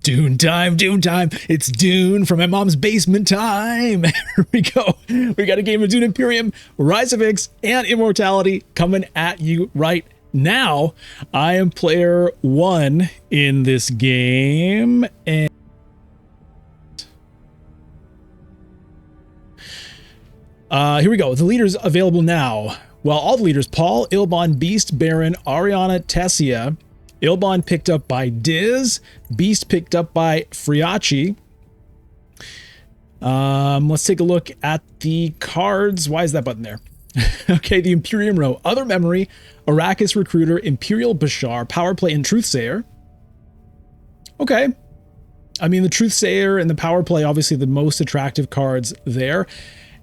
Dune time, Dune time. It's Dune from my mom's basement time. Here we go. We got a game of Dune Imperium, Rise of Ix and Immortality coming at you right now. I am player one in this game. And here we go. The leaders available now. Well, all the leaders, Paul, Ilbon, Beast, Baron, Ariana, Tessia. Ilbon picked up by Diz. Beast picked up by Friachi. Let's take a look at the cards. Why is that button there? Okay, the Imperium row. Other memory, Arrakis Recruiter, Imperial Bashar, Power Play, and Truthsayer. Okay. I mean, the Truthsayer and the Power Play, obviously the most attractive cards there.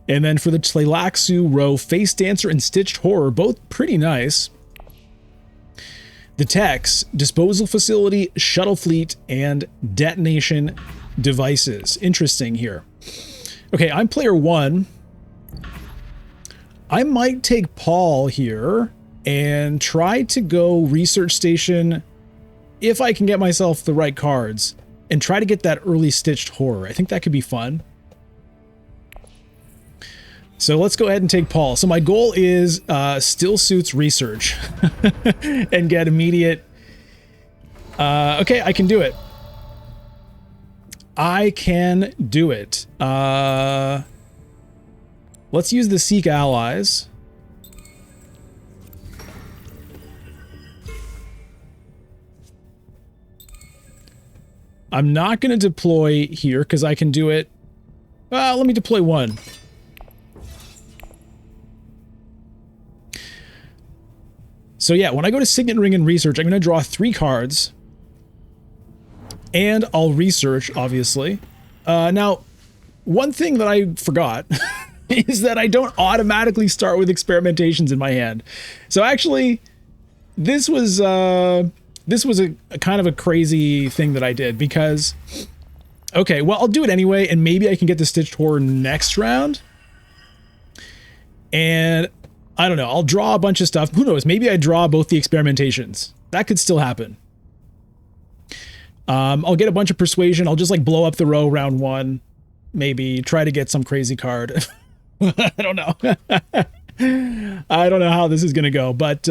And then for the Tleilaxu row, Face Dancer and Stitched Horror, both pretty nice. The techs, Disposal Facility, Shuttle Fleet, and Detonation Devices. Interesting here. Okay, I'm player one. I might take Paul here and try to go Research Station if I can get myself the right cards and try to get that early Stitched Horror. I think that could be fun. So let's go ahead and take Paul. So my goal is Still Suits Research and get immediate. Okay, I can do it. I can do it. Let's use the Seek Allies. I'm not going to deploy here because I can do it. Let me deploy one. So yeah, when I go to Signet Ring and Research, I'm going to draw 3 cards. And I'll research, obviously. Now, one thing that I forgot is that I don't automatically start with experimentations in my hand. So actually, this was a kind of a crazy thing that I did because... Okay, well, I'll do it anyway, and maybe I can get the Stitched Horror next round. And... I don't know. I'll draw a bunch of stuff. Who knows? Maybe I draw both the experimentations. That could still happen. I'll get a bunch of persuasion. I'll just like blow up the row round 1. Maybe try to get some crazy card. I don't know. I don't know how this is gonna go, but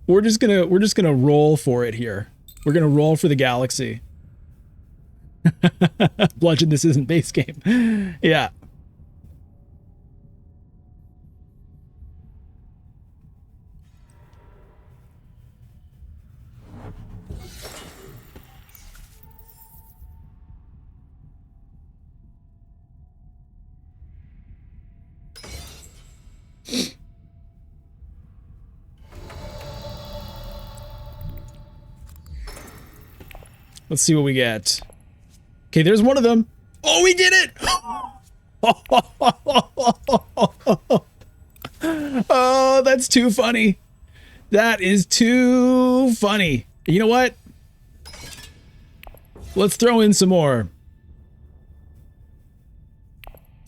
we're just gonna roll for it here. We're gonna roll for the galaxy. Bludgeon. This isn't base game. Yeah. Let's see what we get. Okay, there's one of them. Oh, we did it! Oh, that's too funny. That is too funny. You know what? Let's throw in some more.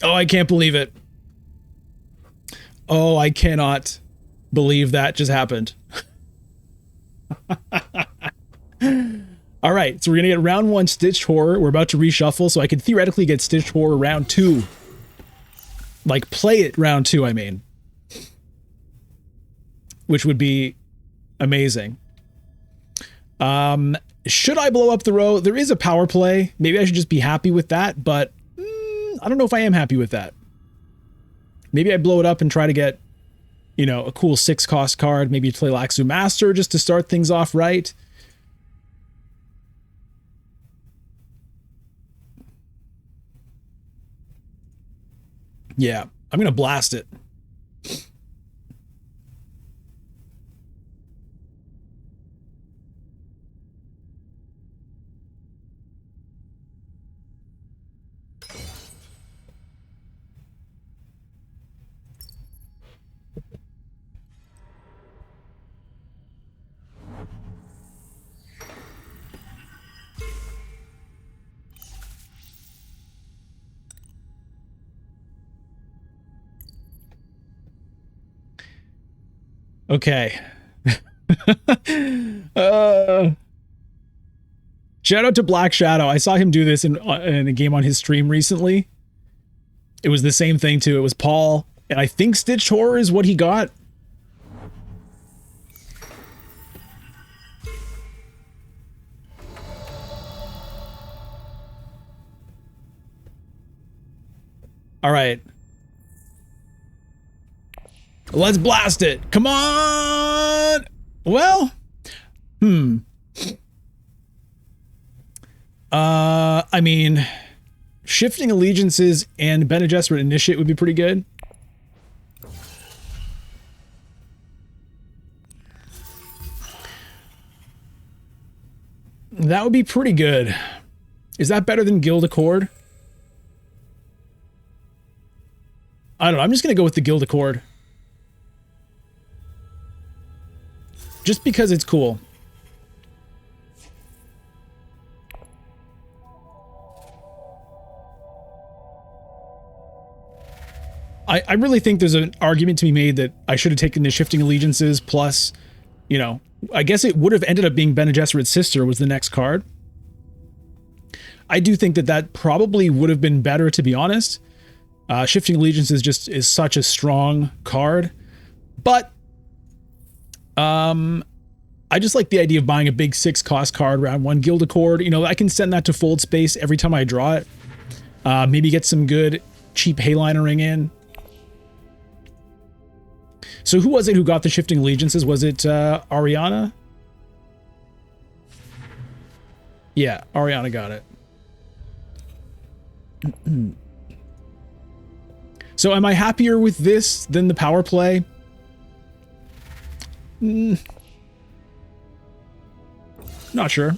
Oh, I can't believe it. Oh, I cannot believe that just happened. All right, so we're going to get round 1 Stitched Horror. We're about to reshuffle, so I could theoretically get Stitched Horror round 2. Like, play it round 2, I mean. Which would be amazing. Should I blow up the row? There is a power play. Maybe I should just be happy with that, but I don't know if I am happy with that. Maybe I blow it up and try to get, you know, a cool 6-cost card. Maybe Tleilaxu Master just to start things off right. Yeah, I'm going to blast it. Okay. Shout out to Black Shadow. I saw him do this in a game on his stream recently. It was the same thing too. It was Paul, and I think Stitched Horror is what he got. All right. Let's blast it. Come on. Well, I mean, shifting allegiances and Bene Gesserit Initiate would be pretty good. That would be pretty good. Is that better than Guild Accord? I don't know. I'm just going to go with the Guild Accord. Just because it's cool. I really think there's an argument to be made that I should have taken the Shifting Allegiances plus, you know, I guess it would have ended up being Bene Gesserit's sister was the next card. I do think that that probably would have been better, to be honest. Shifting Allegiances is such a strong card, but I just like the idea of buying a big 6-cost card round 1 Guild Accord. You know, I can send that to fold space every time I draw it. Maybe get some good cheap Haylinering in. So who was it who got the Shifting Allegiances? Was it Ariana? Yeah, Ariana got it. So am I happier with this than the power play? Not sure.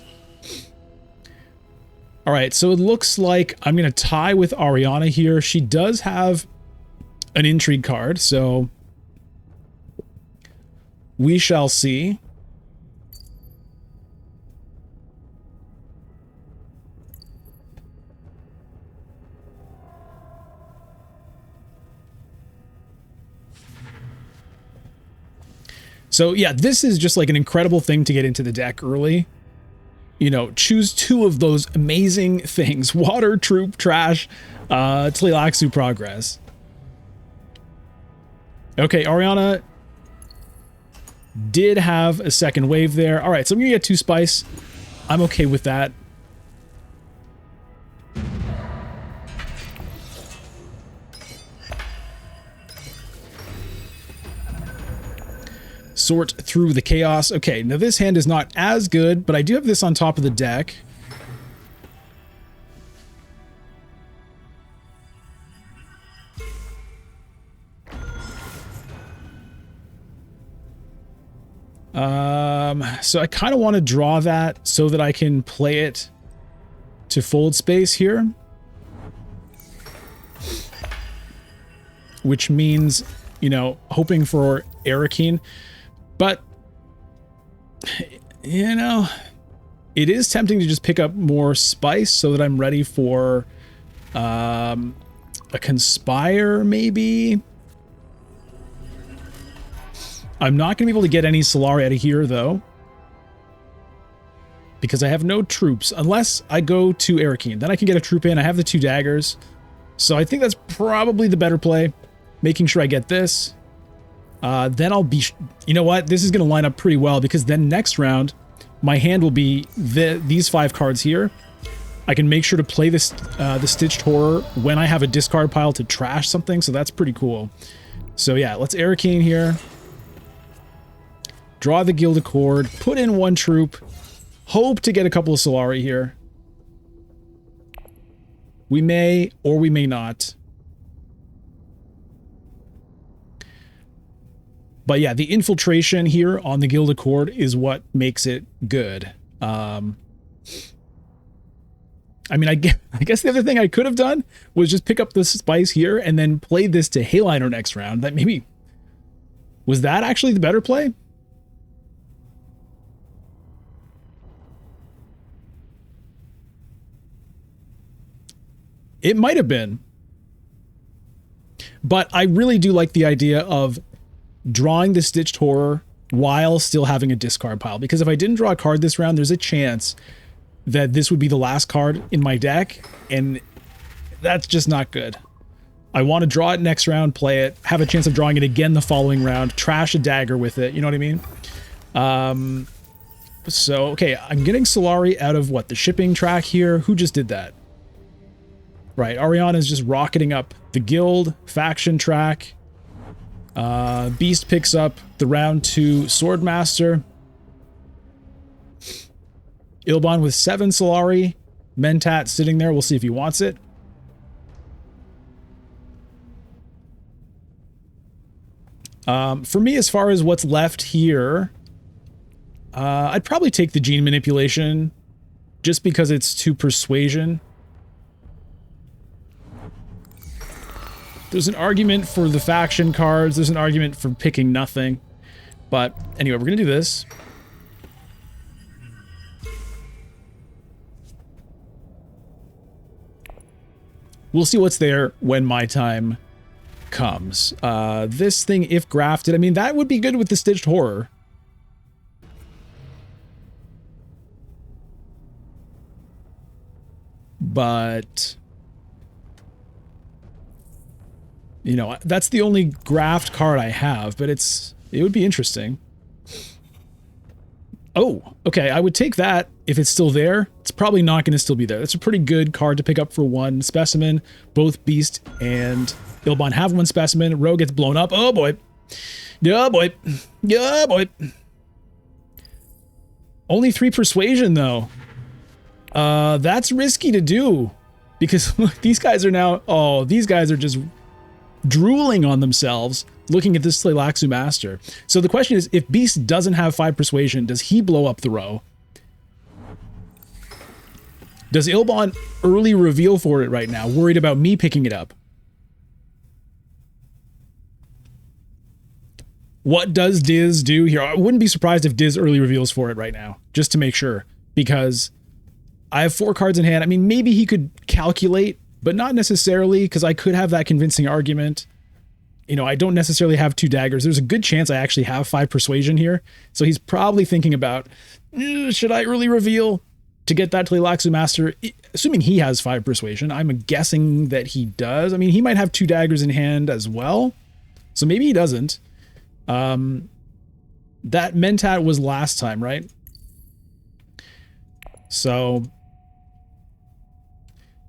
All right, so it looks like I'm going to tie with Ariana here. She does have an intrigue card, so we shall see. So yeah, this is just like an incredible thing to get into the deck early. You know, choose 2 of those amazing things. Water, Troop, Trash, Tleilaxu, Progress. Okay, Ariana did have a second wave there. All right, so I'm going to get 2 Spice. I'm okay with that. Sort through the chaos. Okay, now this hand is not as good, but I do have this on top of the deck. So I kind of want to draw that so that I can play it to fold space here. Which means, you know, hoping for Arrakeen. But, you know, it is tempting to just pick up more Spice so that I'm ready for a Conspire, maybe. I'm not going to be able to get any Solari out of here, though, because I have no troops, unless I go to Arrakeen. Then I can get a troop in. I have the 2 daggers. So I think that's probably the better play, making sure I get this. Then I'll be, you know what, this is going to line up pretty well, because then next round, my hand will be these 5 cards here. I can make sure to play this, the Stitched Horror when I have a discard pile to trash something, so that's pretty cool. So yeah, let's Arrakeen here. Draw the Guild Accord, put in 1 troop, hope to get a couple of Solari here. We may, or we may not. But yeah, the infiltration here on the Guild Accord is what makes it good. I mean, I guess the other thing I could have done was just pick up the Spice here and then play this to Hayliner next round. That maybe... Was that actually the better play? It might have been. But I really do like the idea of drawing the Stitched Horror while still having a discard pile. Because if I didn't draw a card this round, there's a chance that this would be the last card in my deck, and that's just not good. I want to draw it next round, play it, have a chance of drawing it again the following round, trash a dagger with it, you know what I mean? So, okay, I'm getting Solari out of, what, the shipping track here? Who just did that? Right, Ariana's just rocketing up the guild, faction track. Beast picks up the round 2 Swordmaster. Ilban with 7 Solari. Mentat sitting there, we'll see if he wants it. For me, as far as what's left here, I'd probably take the gene manipulation just because it's 2 persuasion. There's an argument for the faction cards. There's an argument for picking nothing. But anyway, we're going to do this. We'll see what's there when my time comes. This thing, if grafted, I mean, that would be good with the Stitched Horror. But, you know, that's the only graft card I have, but it would be interesting. Oh, okay, I would take that if it's still there. It's probably not going to still be there. That's a pretty good card to pick up for 1 specimen. Both Beast and Ilban have 1 specimen. Rogue gets blown up. Oh boy. Yeah, boy. Yeah, boy. Only 3 persuasion, though. That's risky to do. Because these guys are now... Oh, these guys are just drooling on themselves looking at this Tleilaxu Master. So the question is, if Beast doesn't have 5 persuasion, does he blow up the row? Does Ilban early reveal for it right now, worried about me picking it up? What does Diz do here? I wouldn't be surprised if Diz early reveals for it right now, just to make sure, because I have 4 cards in hand. I mean, maybe he could calculate, but not necessarily, because I could have that convincing argument. You know, I don't necessarily have 2 daggers. There's a good chance I actually have 5 persuasion here. So he's probably thinking about, should I early reveal to get that Tleilaxu Master? Assuming he has 5 persuasion, I'm guessing that he does. I mean, he might have 2 daggers in hand as well. So maybe he doesn't. That Mentat was last time, right? So...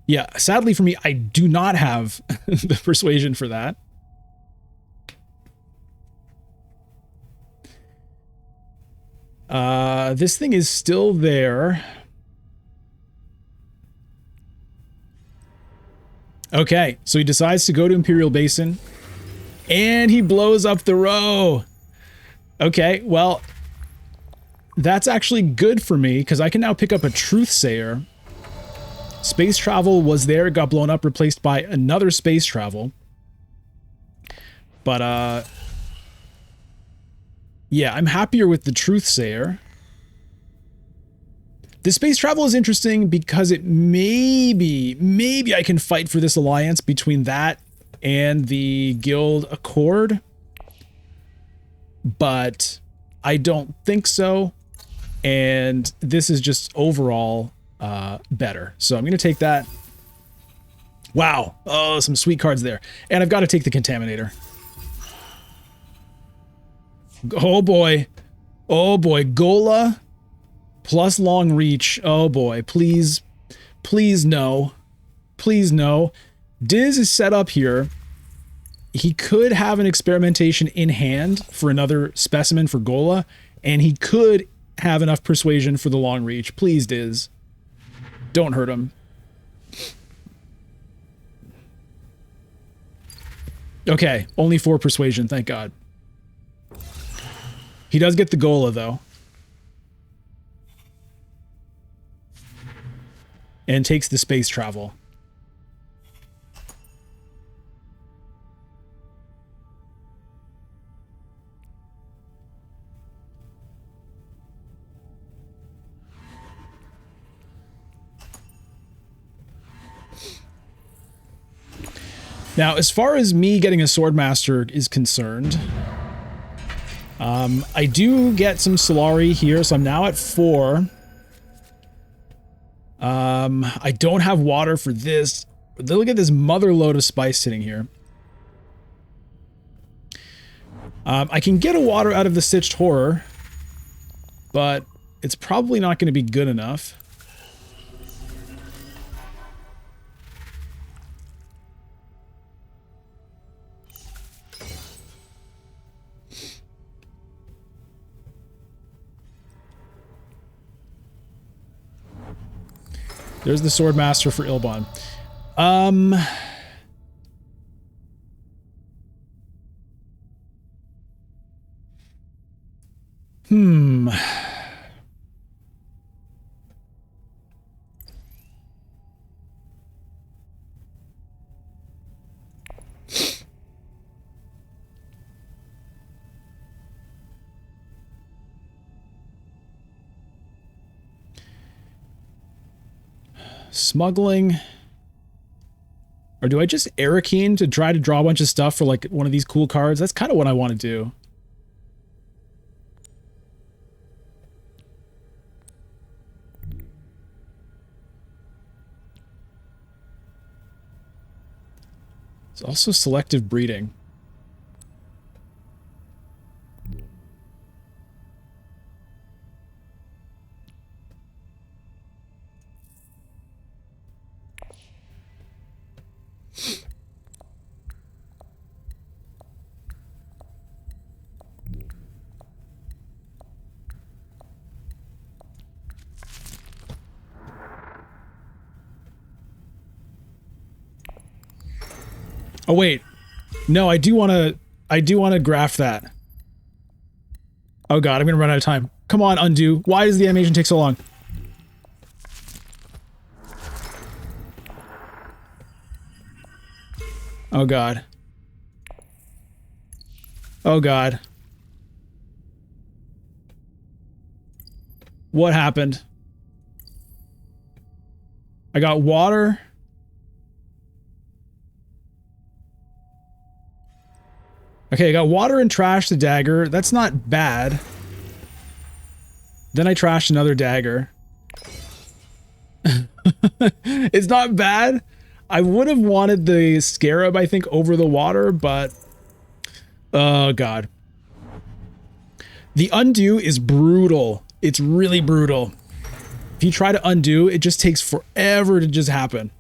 yeah, sadly for me, I do not have the persuasion for that. This thing is still there. Okay, so he decides to go to Imperial Basin, and he blows up the row. Okay, well, that's actually good for me, because I can now pick up a Truthsayer. Space travel was there, got blown up, replaced by another space travel. But, yeah, I'm happier with the Truthsayer. The space travel is interesting because it maybe I can fight for this alliance between that and the Guild Accord. But I don't think so. And this is just overall better. So I'm going to take that. Wow. Oh, some sweet cards there. And I've got to take the Contaminator. Oh boy. Oh boy. Gola plus long reach. Oh boy. Please. Please no. Please no. Diz is set up here. He could have an experimentation in hand for another specimen for Gola. And he could have enough persuasion for the long reach. Please, Diz. Don't hurt him. Okay, only 4 persuasion, thank God. He does get the Gola, though. And takes the space travel. Now, as far as me getting a Swordmaster is concerned, I do get some Solari here, so I'm now at 4. I don't have water for this. Look at this mother load of spice sitting here. I can get a water out of the Stitched Horror, but it's probably not going to be good enough. There's the Swordmaster for Ilbon. Smuggling. Or do I just Arakeen to try to draw a bunch of stuff for like one of these cool cards? That's kind of what I want to do. It's also selective breeding. Oh wait, no, I do want to graph that. Oh god, I'm gonna run out of time. Come on, undo. Why does the animation take so long? Oh god. Oh god. What happened? I got water. Okay, I got water and trash the dagger. That's not bad. Then I trashed another dagger. It's not bad. I would have wanted the scarab, I think, over the water, but... Oh, God. The undo is brutal. It's really brutal. If you try to undo, it just takes forever to just happen.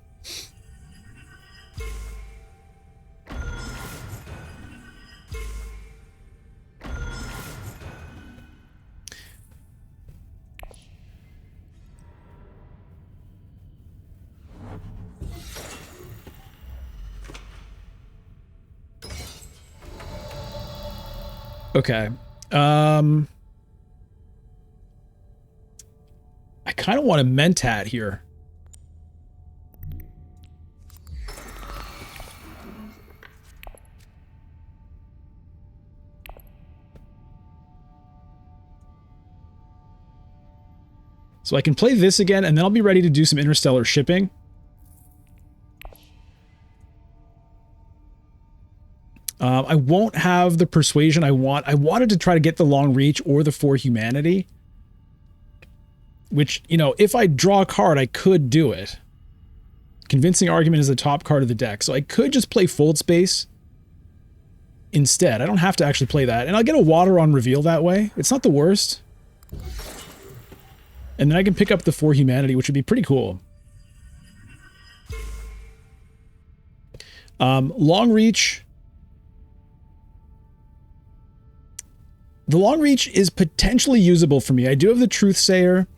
Okay. I kind of want a Mentat here. So I can play this again, and then I'll be ready to do some interstellar shipping. I won't have the persuasion I want. I wanted to try to get the long reach or the for humanity. Which, you know, if I draw a card, I could do it. Convincing Argument is the top card of the deck, so I could just play Fold Space instead. I don't have to actually play that. And I'll get a water on reveal that way. It's not the worst. And then I can pick up the for humanity, which would be pretty cool. Long reach. The long reach is potentially usable for me. I do have the Truthsayer,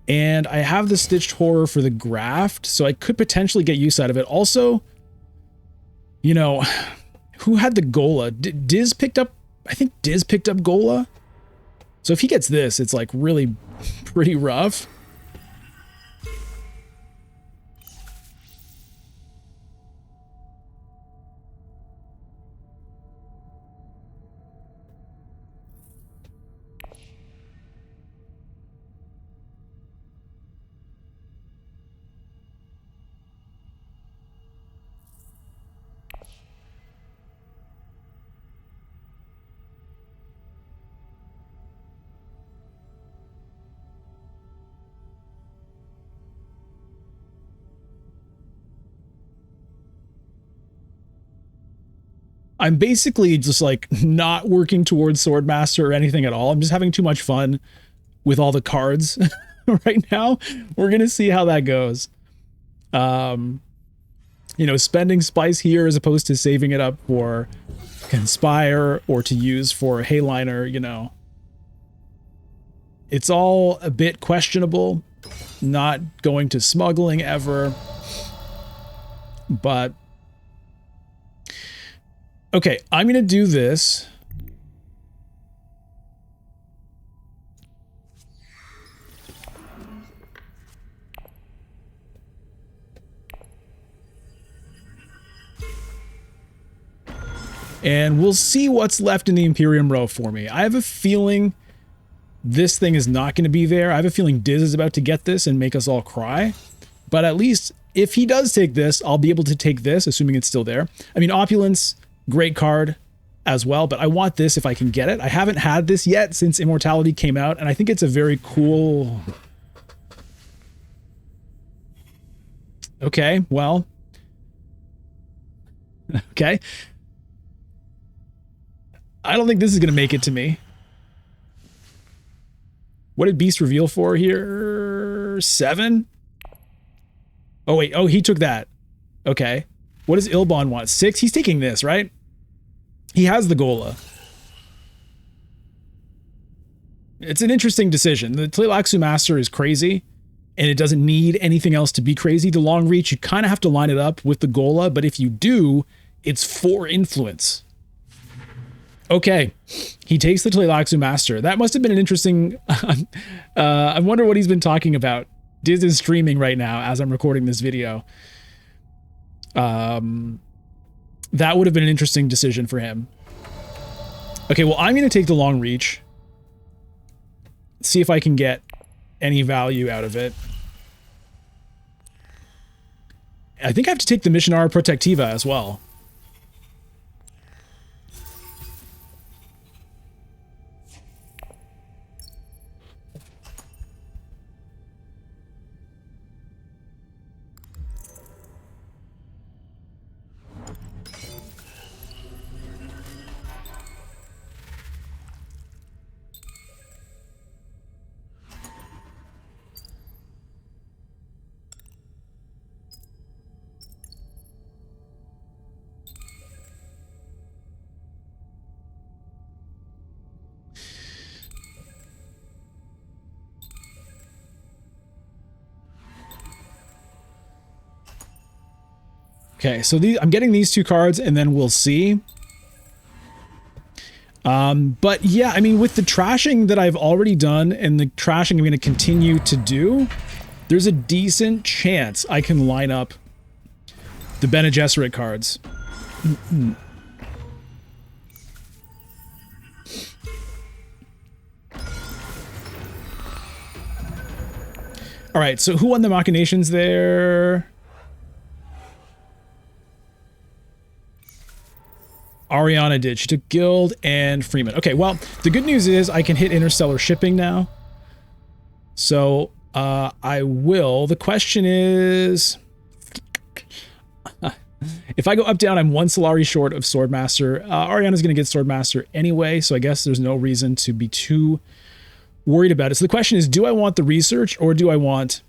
and I have the Stitched Horror for the Graft, so I could potentially get use out of it. Also, you know, who had the Gola? Diz picked up, I think Diz picked up Gola. So if he gets this, it's like really pretty rough. I'm basically just like not working towards Swordmaster or anything at all. I'm just having too much fun with all the cards right now. We're going to see how that goes. You know, spending spice here as opposed to saving it up for Conspire or to use for Hayliner, you know. It's all a bit questionable. Not going to smuggling ever. But okay, I'm going to do this. And we'll see what's left in the Imperium row for me. I have a feeling this thing is not going to be there. I have a feeling Diz is about to get this and make us all cry. But at least if he does take this, I'll be able to take this, assuming it's still there. I mean, Opulence, great card as well, but I want this if I can get it. I haven't had this yet since Immortality came out, and I think it's a very cool... Okay, well... Okay. I don't think this is going to make it to me. What did Beast reveal for here? 7? Oh, wait. Oh, he took that. Okay. What does Ilbon want? 6? He's taking this, right? He has the Gola. It's an interesting decision. The Tleilaxu Master is crazy, and it doesn't need anything else to be crazy. The long reach, you kind of have to line it up with the Gola, but if you do, it's 4 influence. Okay, he takes the Tleilaxu Master. That must have been an interesting... I wonder what he's been talking about. Diz is streaming right now as I'm recording this video. That would have been an interesting decision for him. Okay, well, I'm going to take the long reach. See if I can get any value out of it. I think I have to take the Missionaria Protectiva as well. Okay, so I'm getting these 2 cards, and then we'll see. But yeah, I mean, with the trashing that I've already done, and the trashing I'm going to continue to do, there's a decent chance I can line up the Bene Gesserit cards. All right, so who won the machinations there? Ariana did. She took Guild and Freeman. Okay, well, the good news is I can hit interstellar shipping now. So, I will. The question is... if I go up, down, I'm 1 Solari short of Swordmaster. Ariana's going to get Swordmaster anyway, so I guess there's no reason to be too worried about it. So the question is, do I want the research or do I want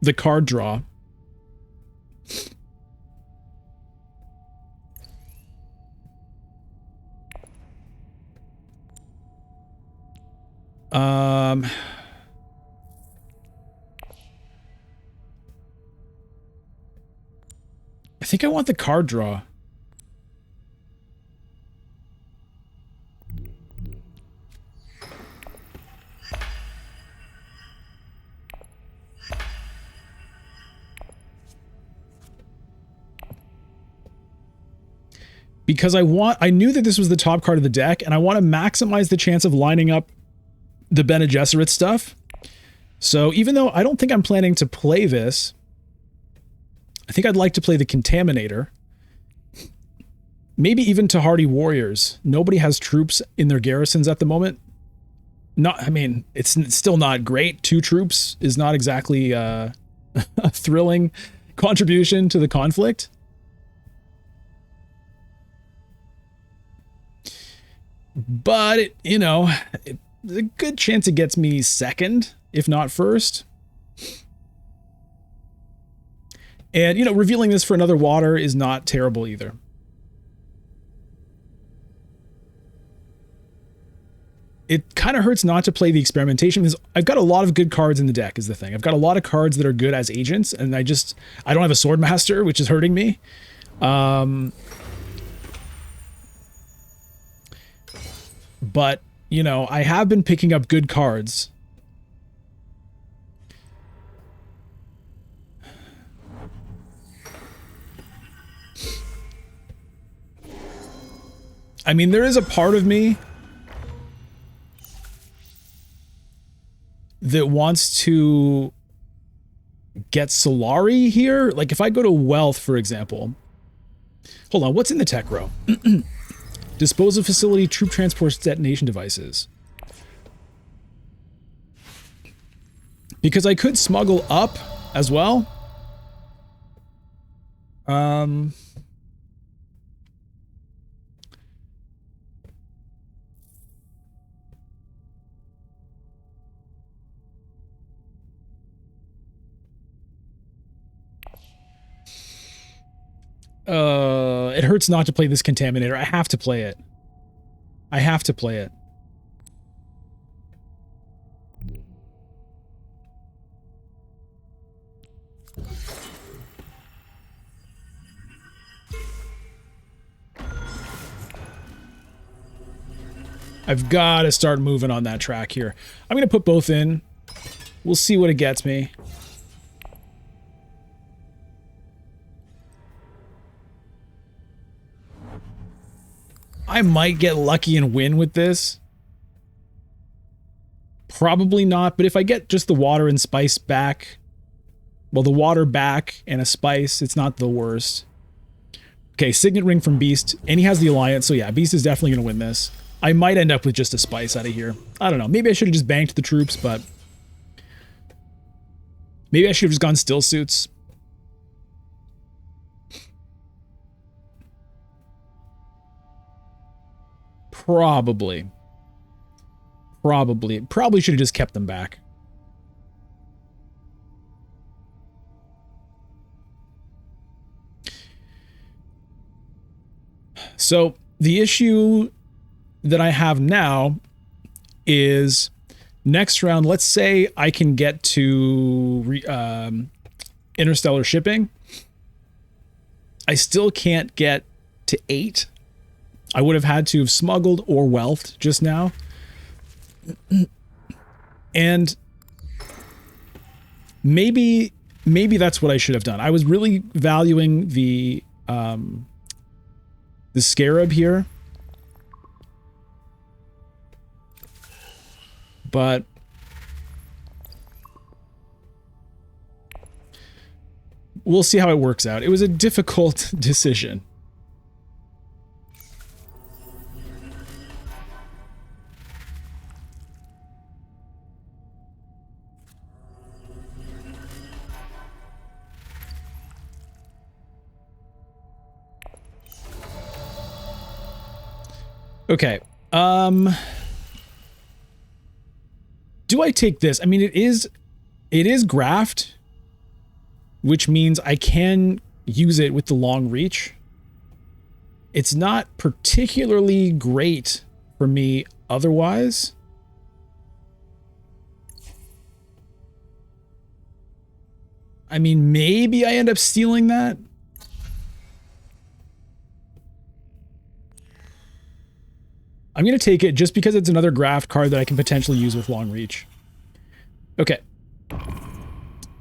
the card draw? I think I want the card draw. Because I knew that this was the top card of the deck, and I want to maximize the chance of lining up the Bene Gesserit stuff. So even though I don't think I'm planning to play this, I think I'd like to play the Contaminator. Maybe even to Hardy Warriors. Nobody has troops in their garrisons at the moment. I mean, it's still not great. 2 troops is not exactly a thrilling contribution to the conflict. But, there's a good chance it gets me second, if not first. And, revealing this for another water is not terrible either. It kind of hurts not to play the experimentation because I've got a lot of good cards in the deck is the thing. I've got a lot of cards that are good as agents, and I don't have a sword master, which is hurting me. But, I have been picking up good cards. I mean, there is a part of me that wants to get Solari here. Like, if I go to Wealth, for example. Hold on, what's in the tech row? Disposal facility, troop transport, detonation devices. Because I could smuggle up as well. It hurts not to play this Contaminator. I have to play it. I have to play it. I've got to start moving on that track here. I'm going to put both in. We'll see what it gets me. I might get lucky and win with this. Probably not, but if I get just the water and spice back, well, the water back and a spice, it's not the worst. Okay, Signet Ring from Beast, and he has the Alliance, so yeah, Beast is definitely going to win this. I might end up with just a spice out of here. I don't know, maybe I should have just banked the troops, but maybe I should have just gone still suits. Probably should have just kept them back. So the issue that I have now is next round, let's say I can get to interstellar shipping. I still can't get to 8. I would have had to have smuggled or wealthed just now. And maybe that's what I should have done. I was really valuing the scarab here. But we'll see how it works out. It was a difficult decision. Okay. Do I take this? I mean, it is graft, which means I can use it with the long reach. It's not particularly great for me otherwise. I mean, maybe I end up stealing that. I'm going to take it just because it's another graft card that I can potentially use with long reach. Okay.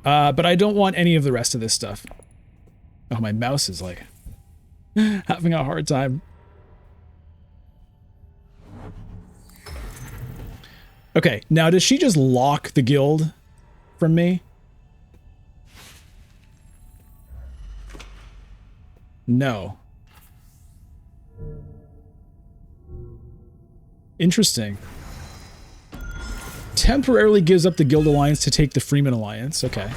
But I don't want any of the rest of this stuff. Oh, my mouse is like having a hard time. Okay, now does she just lock the guild from me? No. Interesting. Temporarily gives up the Guild Alliance to take the Freeman Alliance. Okay.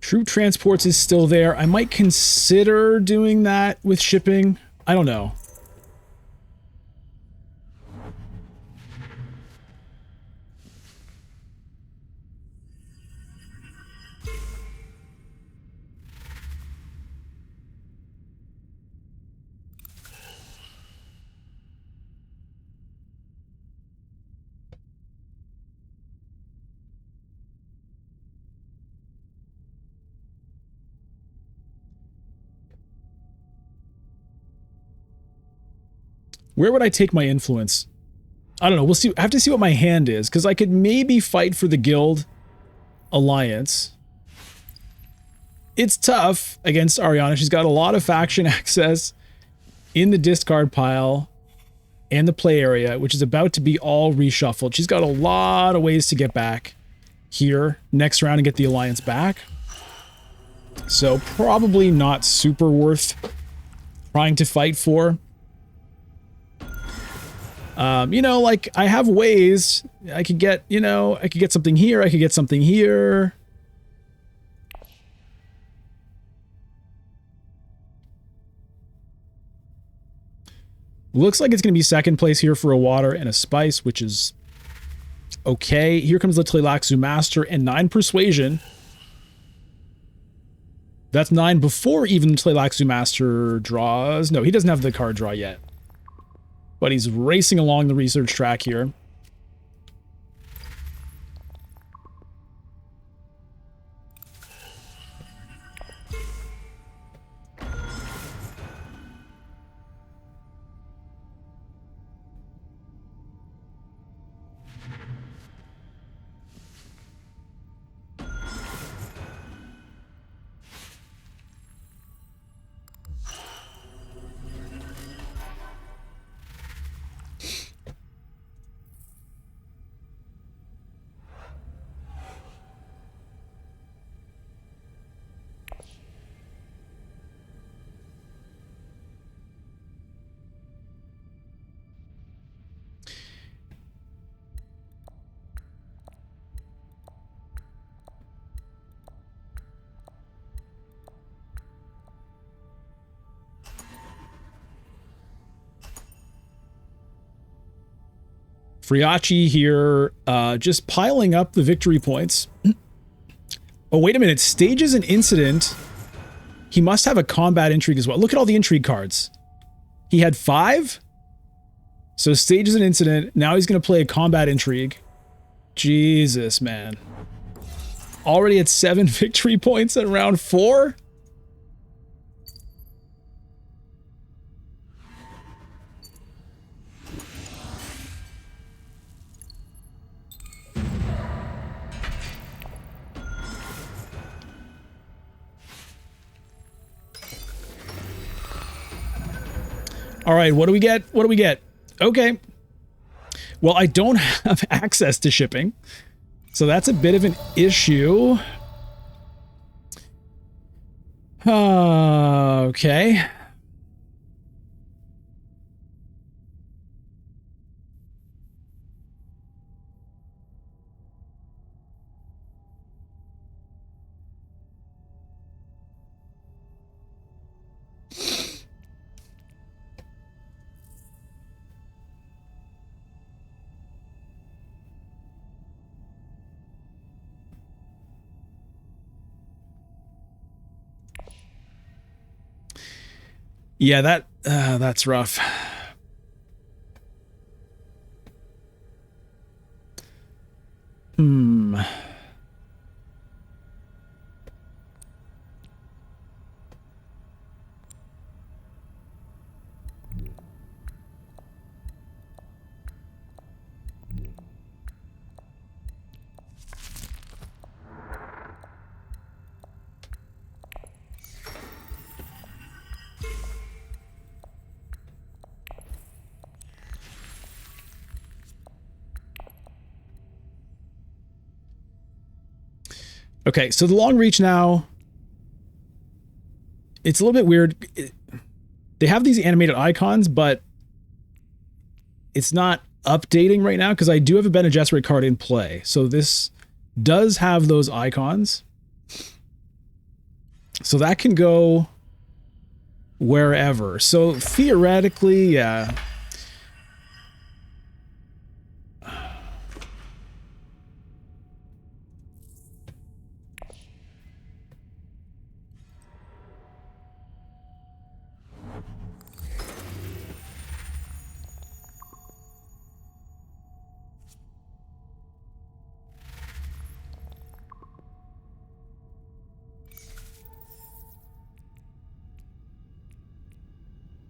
Troop transports is still there. I might consider doing that with shipping. I don't know. Where would I take my influence? I don't know. We'll see. I have to see what my hand is, because I could maybe fight for the guild alliance. It's tough against Ariana. She's got a lot of faction access in the discard pile and the play area, which is about to be all reshuffled. She's got a lot of ways to get back here next round and get the alliance back. So probably not super worth trying to fight for. You know, like, I have ways. I could get, you know, I could get something here. I could get something here. Looks like it's going to be second place here for a water and a spice, which is okay. Here comes the Tleilaxu Master and 9 Persuasion. That's 9 before even the Tleilaxu Master draws. No, he doesn't have the card draw yet. But he's racing along the research track here. Friachi here, just piling up the victory points. Oh, wait a minute. Stages an incident. He must have a combat intrigue as well. Look at all the intrigue cards. He had 5. So stages an incident. Now he's going to play a combat intrigue. Jesus, man. Already at 7 victory points in round 4? All right, what do we get? What do we get? Okay. Well, I don't have access to shipping, so that's a bit of an issue. Okay. Yeah, that's rough. Okay, so the long reach now, it's a little bit weird. They have these animated icons, but it's not updating right now because I do have a Bene Gesserit card in play. So this does have those icons. So that can go wherever. So theoretically, yeah.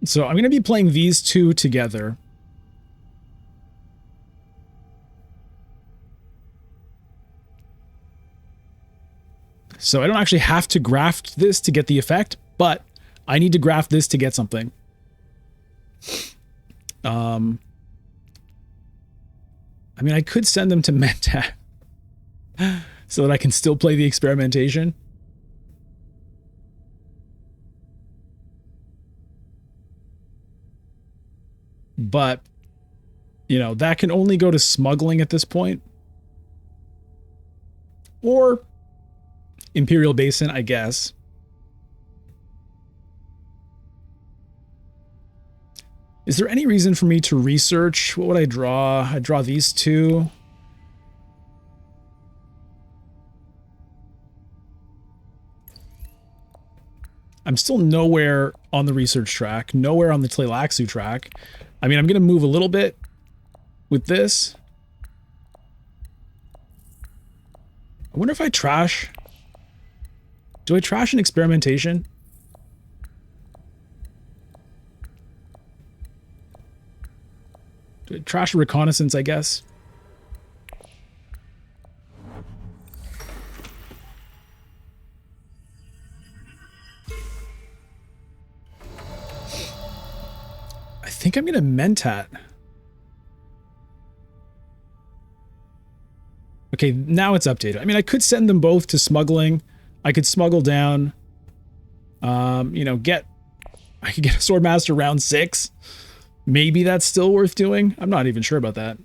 So I'm going to be playing these two together. So I don't actually have to graft this to get the effect, but I need to graft this to get something. I mean, I could send them to Mentat so that I can still play the experimentation. But, you know, that can only go to smuggling at this point. Or Imperial Basin, I guess. Is there any reason for me to research? What would I draw? I draw these two. I'm still nowhere on the research track, nowhere on the Tleilaxu track. I mean, I'm going to move a little bit with this. I wonder if I trash... Do I trash an experimentation? Do I trash a reconnaissance, I guess? I think I'm going to Mentat. Okay, now it's updated. I mean, I could send them both to smuggling. I could smuggle down, you know, I could get a Swordmaster round 6. Maybe that's still worth doing. I'm not even sure about that.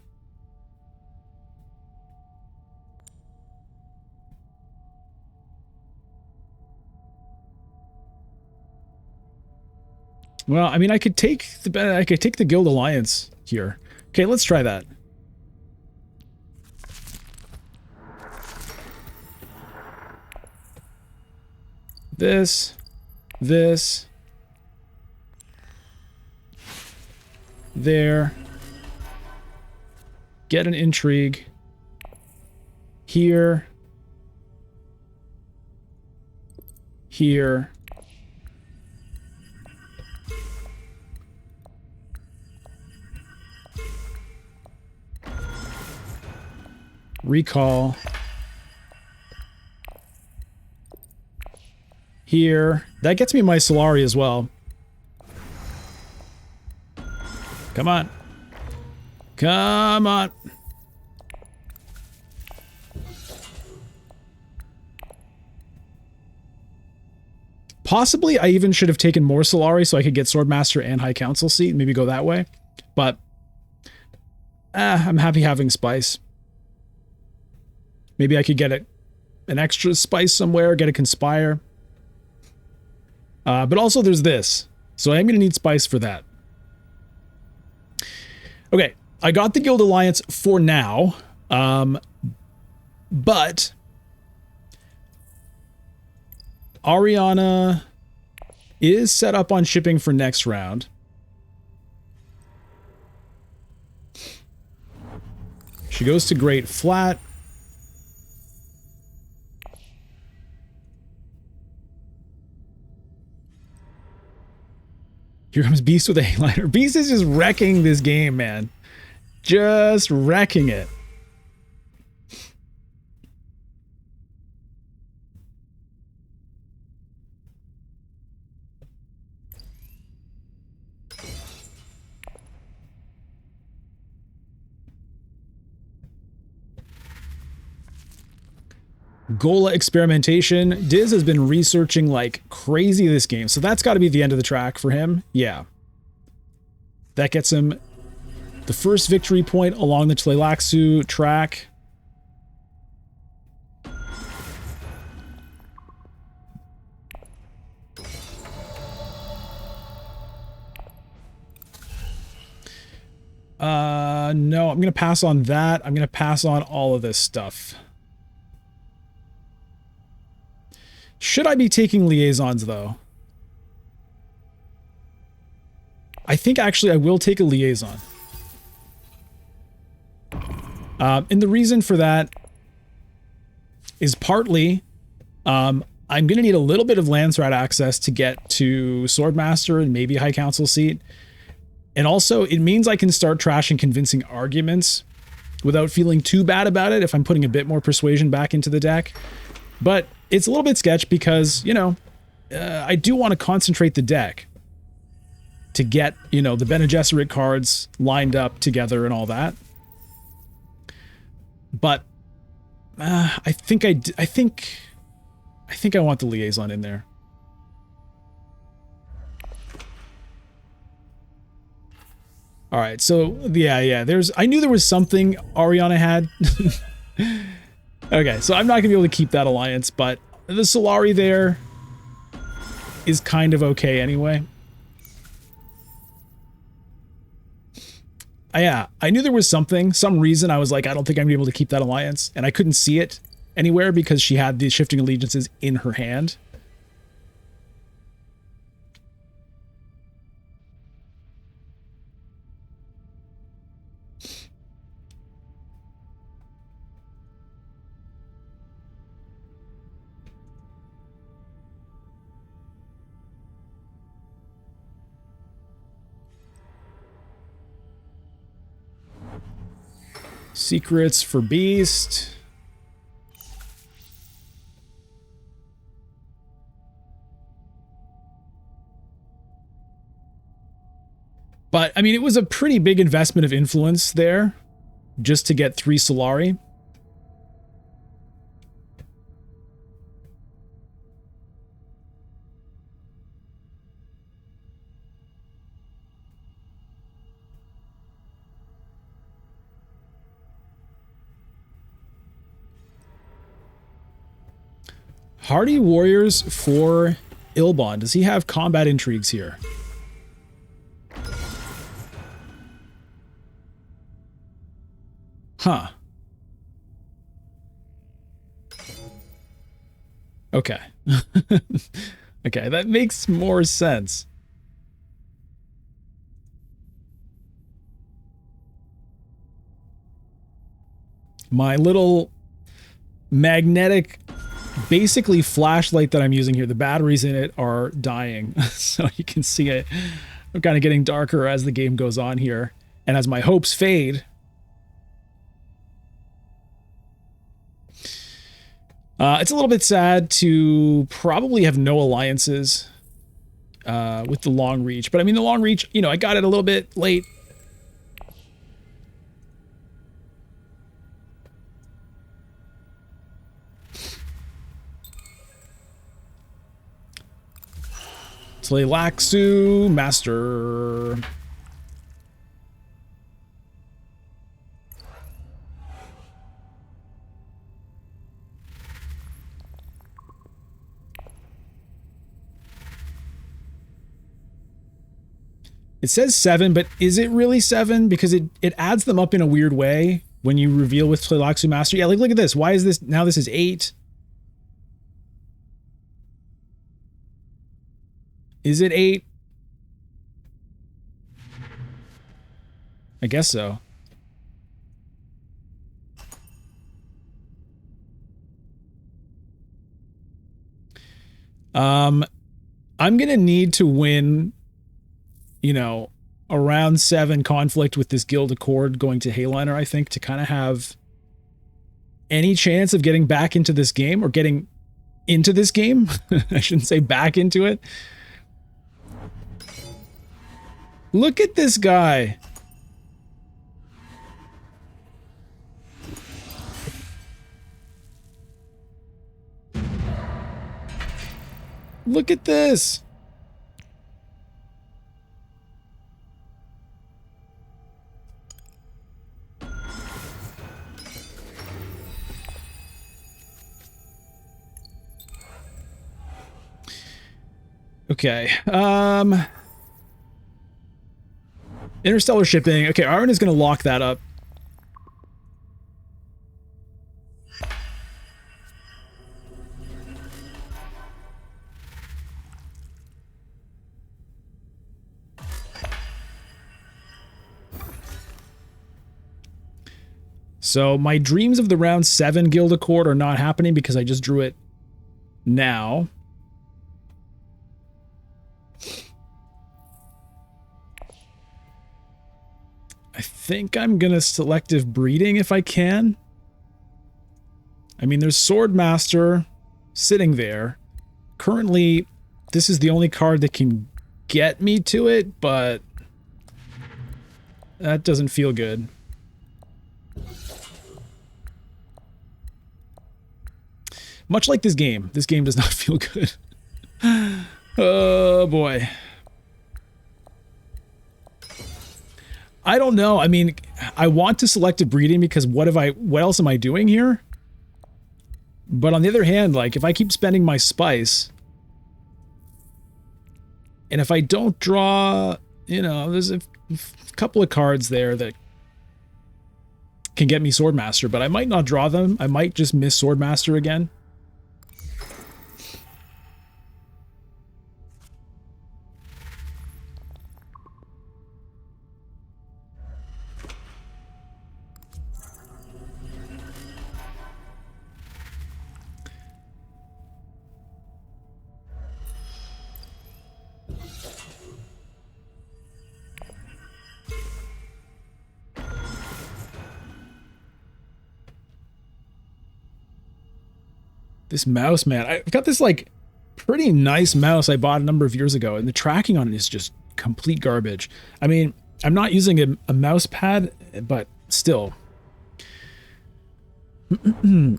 Well, I mean, I could take the Guild Alliance here. Okay, let's try that. This. There. Get an intrigue. Here. Here. Recall. Here. That gets me my Solari as well. Come on. Come on. Possibly I even should have taken more Solari so I could get Swordmaster and High Council seat. Maybe go that way. But I'm happy having Spice. Maybe I could get an extra Spice somewhere, get a Conspire. But also there's this. So I am going to need Spice for that. Okay, I got the Guild Alliance for now. But Ariana is set up on shipping for next round. She goes to Great Flat. Here comes Beast with a A-liner. Beast is just wrecking this game, man. Just wrecking it. Gola experimentation. Diz has been researching like crazy this game, so that's got to be the end of the track for him. Yeah. That gets him the first victory point along the Tleilaxu track. No, I'm going to pass on that. I'm going to pass on all of this stuff. Should I be taking liaisons, though? I think actually I will take a liaison. And the reason for that is partly I'm going to need a little bit of Landsrat access to get to Swordmaster and maybe High Council seat. And also, it means I can start trashing convincing arguments without feeling too bad about it if I'm putting a bit more persuasion back into the deck. But it's a little bit sketch because, you know, I do want to concentrate the deck to get, you know, the Bene Gesserit cards lined up together and all that. But I think I want the liaison in there. All right, so yeah, I knew there was something Ariana had. Okay, so I'm not gonna be able to keep that alliance, but the Solari there is kind of okay anyway. Yeah, I knew there was some reason I was like, I don't think I'm gonna be able to keep that alliance, and I couldn't see it anywhere because she had the Shifting Allegiances in her hand. Secrets for Beast. But, I mean, it was a pretty big investment of influence there, just to get 3 Solari. Hardy Warriors for Ilbon. Does he have combat intrigues here? Huh. Okay. Okay, that makes more sense. My little magnetic, basically flashlight that I'm using here, the batteries in it are dying. So you can see it. I'm kind of getting darker as the game goes on here. And as my hopes fade, it's a little bit sad to probably have no alliances with the long reach. But I mean, the long reach, you know, I got it a little bit late. Tleilaxu Master. It says 7, but is it really 7? Because it adds them up in a weird way when you reveal with Tleilaxu Master. Yeah, like look at this. Why is this now? This is 8. Is it 8? I guess so. I'm gonna need to win, you know, a round 7 conflict with this Guild Accord going to Hayliner, I think, to kind of have any chance of getting back into this game, or getting into this game. I shouldn't say back into it. Look at this guy. Look at this. Okay. Interstellar shipping. Okay, Aaron is going to lock that up. So my dreams of the round 7 guild accord are not happening because I just drew it now. I think I'm gonna selective breeding if I can. I mean, there's Swordmaster sitting there. Currently, this is the only card that can get me to it, but that doesn't feel good. Much like this game does not feel good. Oh boy. I don't know. I mean, I want to selective breeding because what else am I doing here? But on the other hand, like, if I keep spending my spice, and if I don't draw, you know, there's a couple of cards there that can get me Swordmaster, but I might not draw them. I might just miss Swordmaster again. This mouse, man. I've got this, like, pretty nice mouse I bought a number of years ago, and the tracking on it is just complete garbage. I mean, I'm not using a mouse pad, but still. I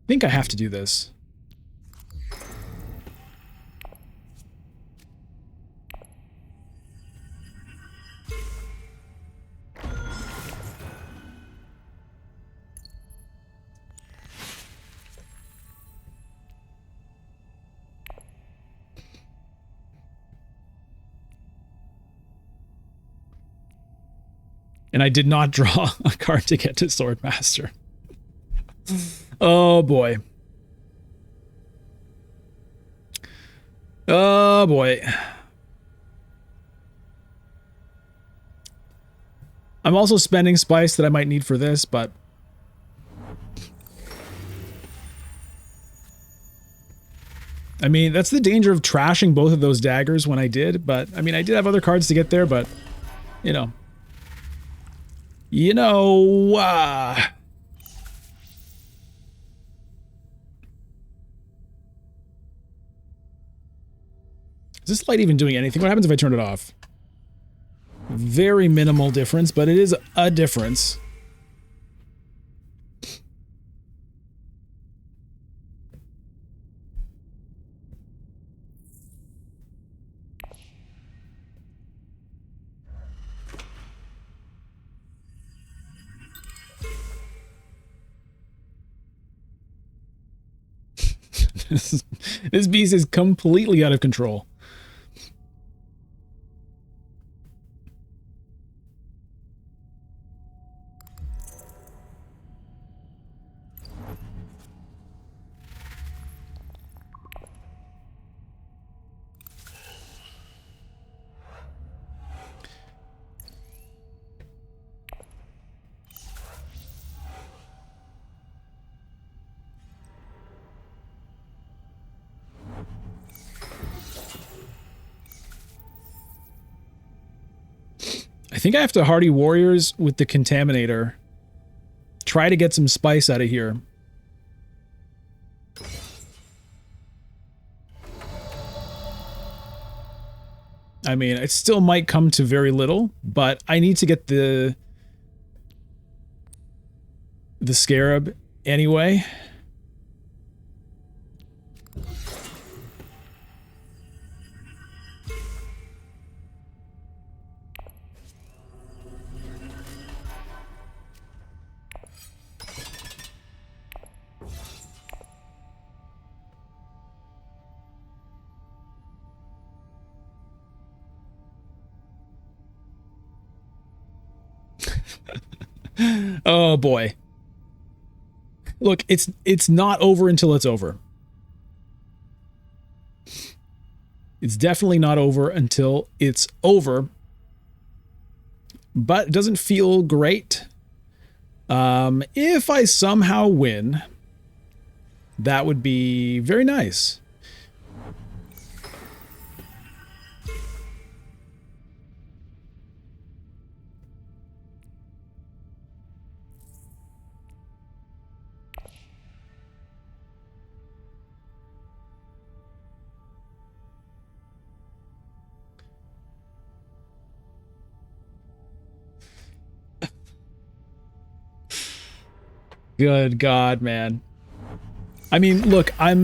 think I have to do this. And I did not draw a card to get to Swordmaster. Oh boy. Oh boy. I'm also spending spice that I might need for this, but I mean, that's the danger of trashing both of those daggers when I did, but I mean, I did have other cards to get there, but you know. Is this light even doing anything? What happens if I turn it off? Very minimal difference, but it is a difference. This beast is completely out of control. I think I have to Hardy Warriors with the Contaminator. Try to get some spice out of here. I mean, it still might come to very little, but I need to get the Scarab anyway. Oh boy. Look, it's not over until it's over. It's definitely not over until it's over. But it doesn't feel great. If I somehow win, that would be very nice. Good God, man. I mean, look, I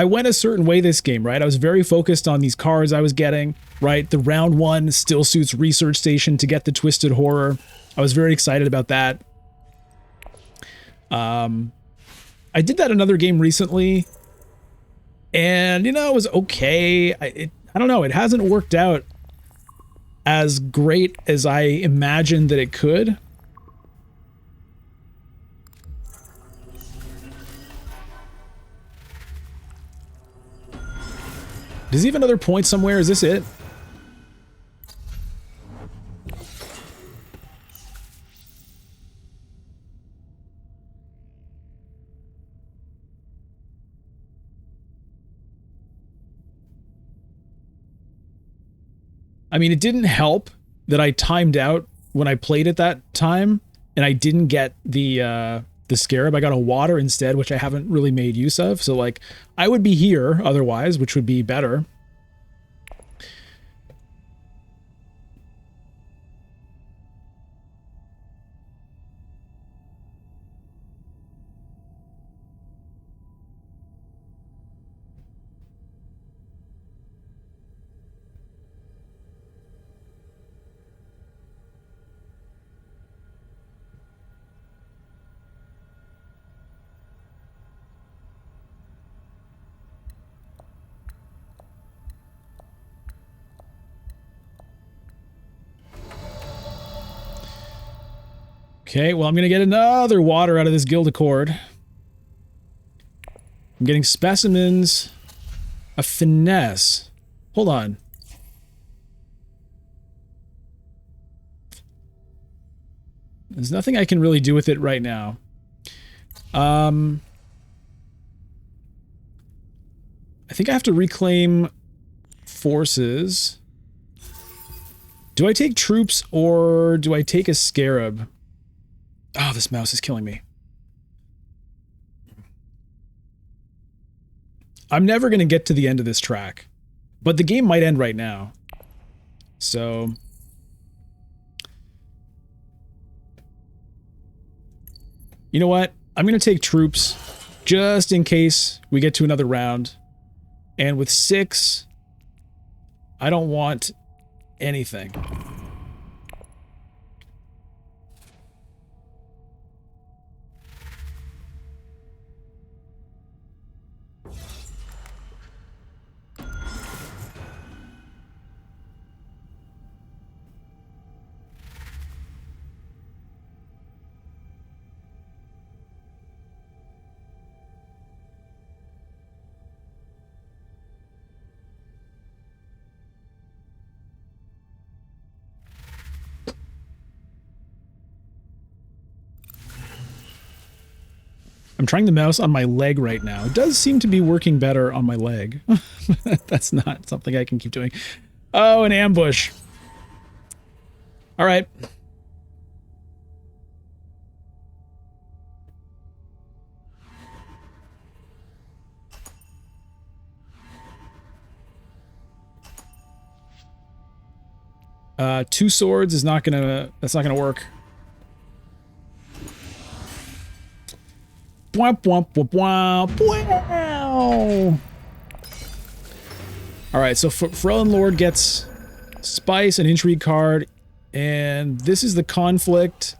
went a certain way this game, right? I was very focused on these cards I was getting, right? The round one still suits research station to get the Twisted Horror. I was very excited about that. I did that another game recently, and, you know, it was okay. I don't know, it hasn't worked out as great as I imagined that it could. Does he have another point somewhere? Is this it? I mean, it didn't help that I timed out when I played at that time, and I didn't get the scarab. I got a water instead, which I haven't really made use of. So, like, I would be here otherwise, which would be better. Okay, well, I'm going to get another water out of this Guild Accord. I'm getting specimens, a finesse. Hold on. There's nothing I can really do with it right now. I think I have to reclaim forces. Do I take troops or do I take a scarab? Oh, this mouse is killing me. I'm never going to get to the end of this track, but the game might end right now. So... you know what? I'm going to take troops just in case we get to another round. And with 6, I don't want anything. I'm trying the mouse on my leg right now. It does seem to be working better on my leg. That's not something I can keep doing. Oh, an ambush. All right. Two swords is not gonna... that's not gonna work. Bwomp, bwomp, bwomp, bwomp, bwomp. Alright, so Frelin Lord gets Spice, an Intrigue card, and this is the conflict.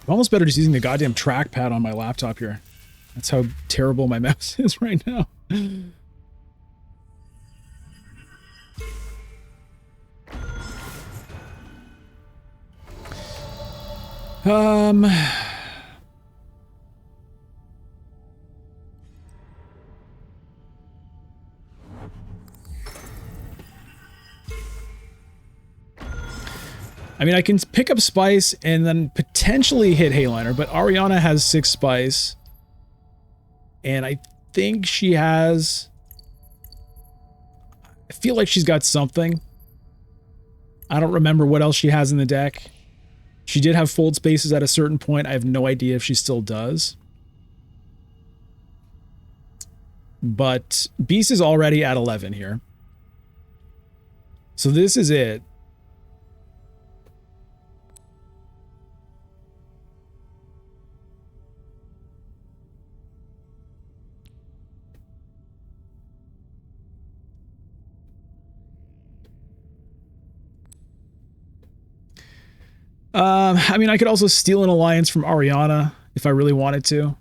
Almost better just using the goddamn trackpad on my laptop here. That's how terrible my mouse is right now. I mean, I can pick up Spice and then potentially hit Hayliner, but Ariana has 6 Spice. And I think she has... I feel like she's got something. I don't remember what else she has in the deck. She did have fold spaces at a certain point. I have no idea if she still does. But Beast is already at 11 here. So this is it. I mean, I could also steal an alliance from Ariana if I really wanted to.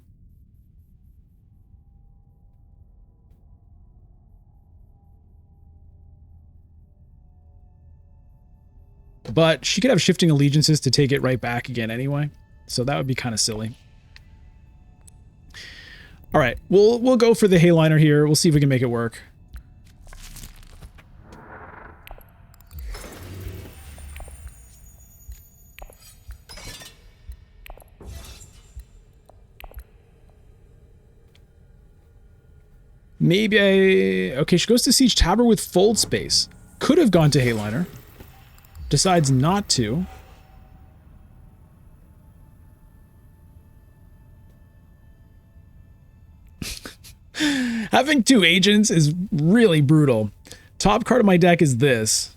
But she could have shifting allegiances to take it right back again anyway. So that would be kind of silly. All right, we'll go for the Hayliner here. We'll see if we can make it work. Maybe okay, she goes to Siege Tower with fold space. Could have gone to Hayliner. Decides not to. Having 2 agents is really brutal. Top card of my deck is this.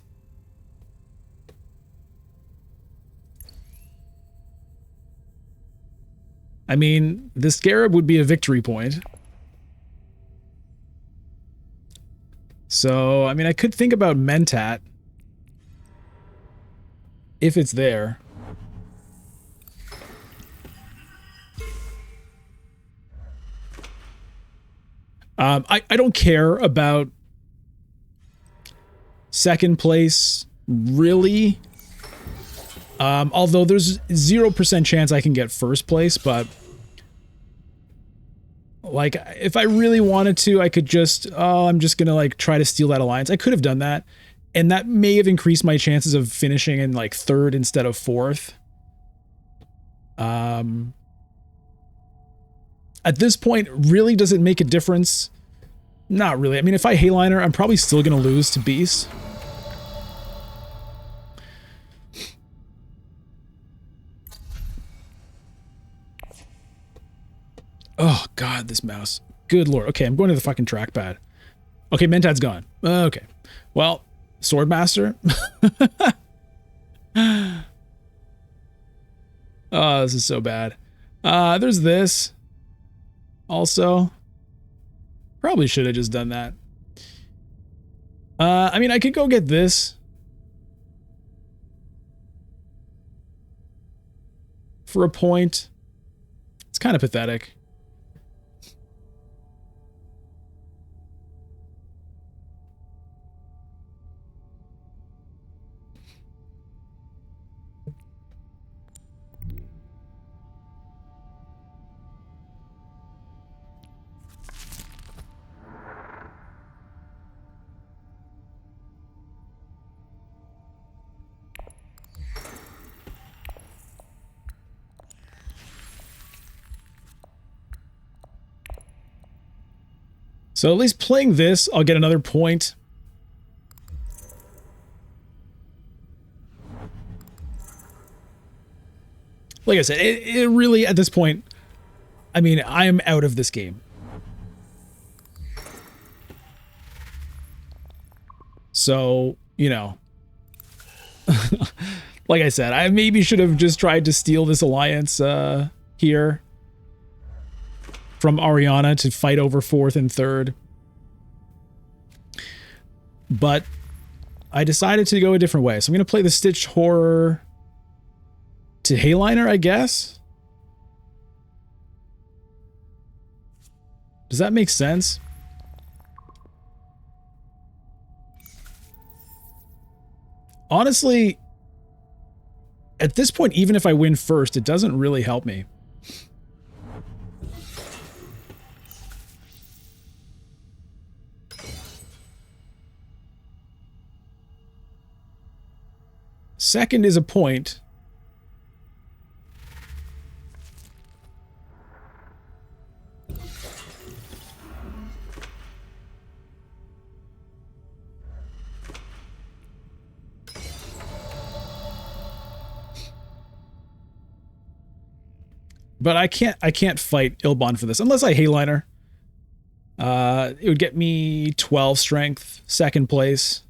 I mean, the Scarab would be a victory point. So, I mean, I could think about Mentat. If it's there. I don't care about second place, really. Although there's 0% chance I can get first place, but... like, if I really wanted to, I could just, I'm just gonna, like, try to steal that alliance. I could have done that. And that may have increased my chances of finishing in, like, 3rd instead of 4th. At this point, really, does it make a difference? Not really. I mean, if I Hayliner, I'm probably still gonna lose to Beast. Oh, God, this mouse. Good lord. Okay, I'm going to the fucking trackpad. Okay, Mentat's gone. Okay. Well, Swordmaster? Oh, this is so bad. There's this. Also. Probably should have just done that. I mean, I could go get this. For a point. It's kind of pathetic. So at least playing this, I'll get another point. Like I said, it really, at this point, I mean, I am out of this game. So, you know, like I said, I maybe should have just tried to steal this alliance here from Ariana to fight over 4th and 3rd. But I decided to go a different way. So I'm going to play the Stitch Horror to Hayliner, I guess. Does that make sense? Honestly, at this point, even if I win first, it doesn't really help me. Second is a point. But I can't fight Ilbon for this unless I Hayliner. It would get me 12 strength, second place.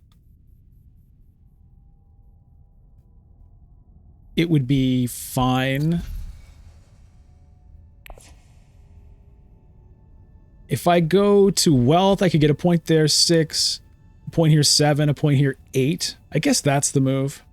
It would be fine. If I go to wealth, I could get a point there, 6, a point here, 7, a point here, 8. I guess that's the move.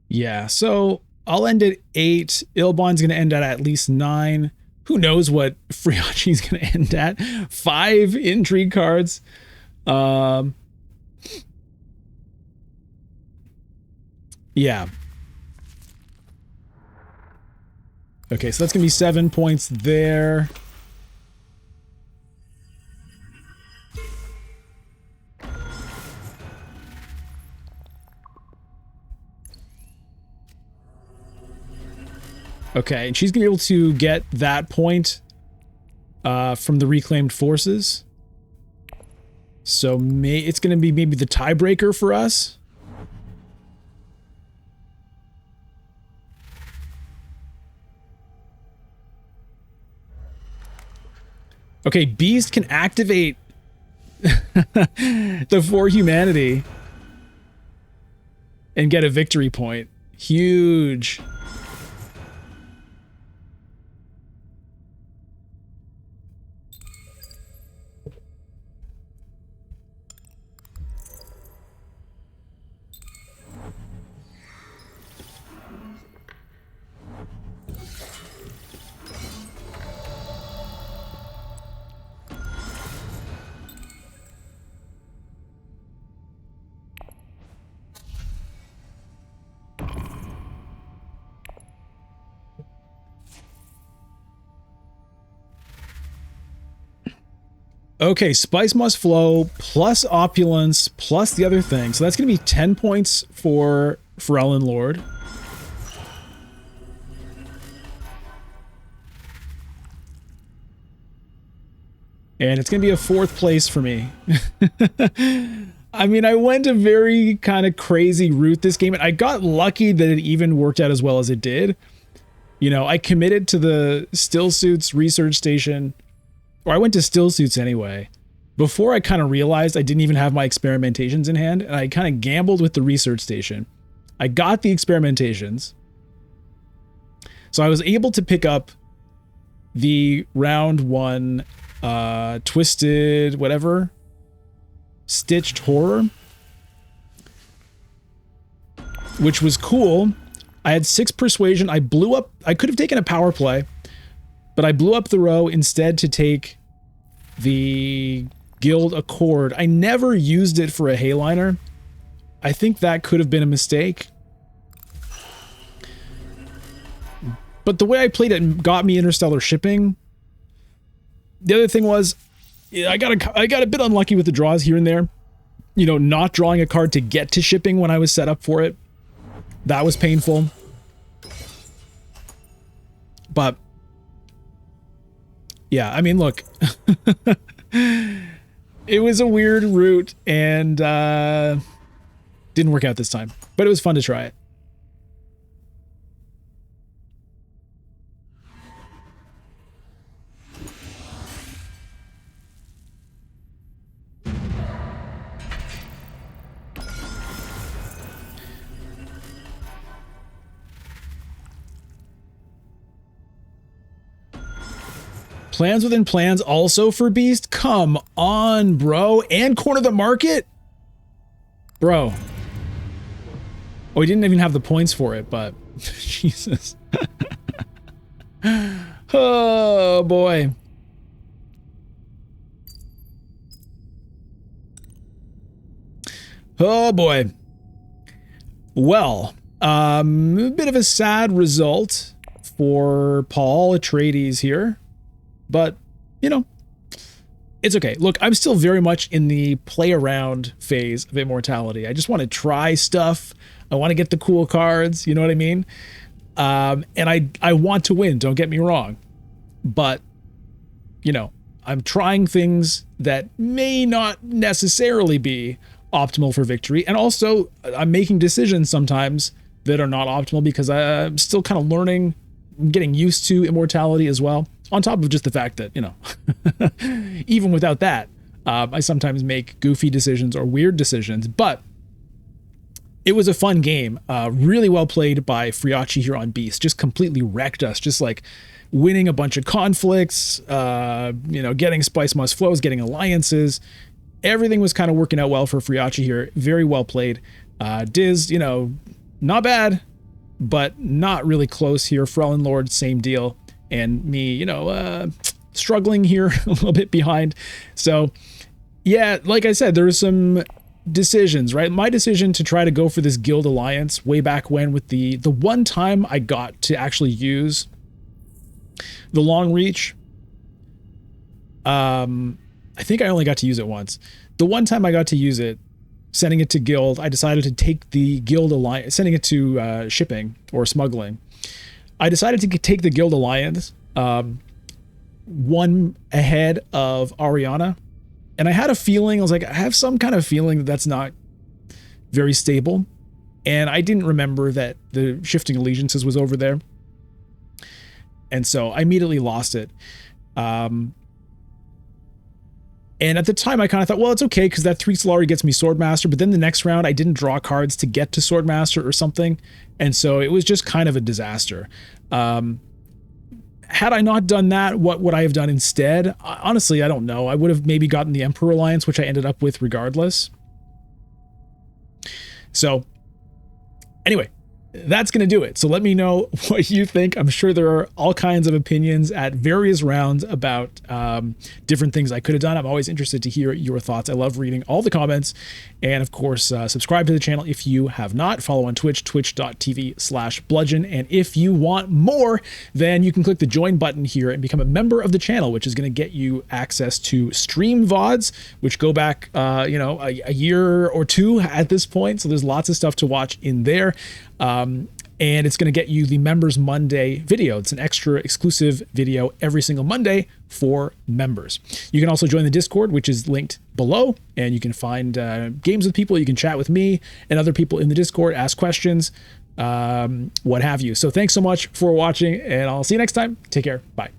Yeah, so I'll end at 8. Ilbon's going to end at least 9. Who knows what Friachi's going to end at? 5 intrigue cards. Yeah. Okay, so that's going to be 7 points there. Okay, and she's going to be able to get that point from the reclaimed forces. So it's going to be maybe the tiebreaker for us. Okay, Beast can activate the For Humanity and get a victory point. Huge. Okay, Spice Must Flow, plus Opulence, plus the other thing. So that's going to be 10 points for Ellen Lord. And it's going to be a 4th place for me. I mean, I went a very kind of crazy route this game, and I got lucky that it even worked out as well as it did. You know, I committed to the Stillsuits research station, or I went to Stillsuits anyway, before I kind of realized I didn't even have my experimentations in hand, and I kind of gambled with the research station. I got the experimentations, so I was able to pick up the round 1 twisted whatever stitched horror, which was cool. I had 6 persuasion. I blew up. I could have taken a power play, but I blew up the row instead to take the Guild Accord. I never used it for a Hayliner. I think that could have been a mistake. But the way I played it got me interstellar shipping. The other thing was, I got a bit unlucky with the draws here and there. you know, not drawing a card to get to shipping when I was set up for it. That was painful. But yeah, I mean, look, it was a weird route and didn't work out this time, but it was fun to try it. Plans within plans also for Beast? Come on, bro. And corner the market? Bro. Oh, he didn't even have the points for it, but Jesus. Oh, boy. Oh, boy. Well, a bit of a sad result for Paul Atreides here. But, you know, it's okay. Look, I'm still very much in the play around phase of Immortality. I just want to try stuff. I want to get the cool cards. You know what I mean? And I want to win. Don't get me wrong. But, you know, I'm trying things that may not necessarily be optimal for victory. And also, I'm making decisions sometimes that are not optimal because I'm still kind of learning, getting used to Immortality as well. On top of just the fact that, you know, even without that, I sometimes make goofy decisions or weird decisions, but it was a fun game. Really well played by Friachi here on Beast. Just completely wrecked us. Just like winning a bunch of conflicts, you know, getting Spice Must Flows, getting alliances. Everything was kind of working out well for Friachi here. Very well played. Diz, you know, not bad, but not really close here. Frelin Lord, same deal. And me, you know, struggling here a little bit behind. So, yeah, like I said, there were some decisions, right? My decision to try to go for this guild alliance way back when with the one time I got to actually use the long reach. I think I only got to use it once. The one time I got to use it, sending it to guild, I decided to take the guild alliance, sending it to shipping or smuggling. I decided to take the Guild Alliance, one ahead of Ariana. And I had a feeling, I was like, I have some kind of feeling that that's not very stable. And I didn't remember that the Shifting Allegiances was over there. And so I immediately lost it. And at the time I kind of thought, well, it's okay because that 3 Solari gets me Swordmaster. But then the next round I didn't draw cards to get to Swordmaster or something. And so it was just kind of a disaster. Had I not done that, what would I have done instead? Honestly, I don't know. I would have maybe gotten the Emperor Alliance, which I ended up with regardless. So anyway, that's going to do it. So let me know what you think. I'm sure there are all kinds of opinions at various rounds about different things I could have done. I'm always interested to hear your thoughts. I love reading all the comments. And of course, subscribe to the channel if you have not. Follow on Twitch, twitch.tv/bludgeon. And if you want more, then you can click the join button here and become a member of the channel, which is going to get you access to stream VODs, which go back, you know, a year or two at this point. So there's lots of stuff to watch in there. And it's going to get you the Members Monday video. It's an extra exclusive video every single Monday for members. You can also join the Discord, which is linked below, and you can find games with people. You can chat with me and other people in the Discord, ask questions, what have you. So thanks so much for watching, and I'll see you next time. Take care. Bye.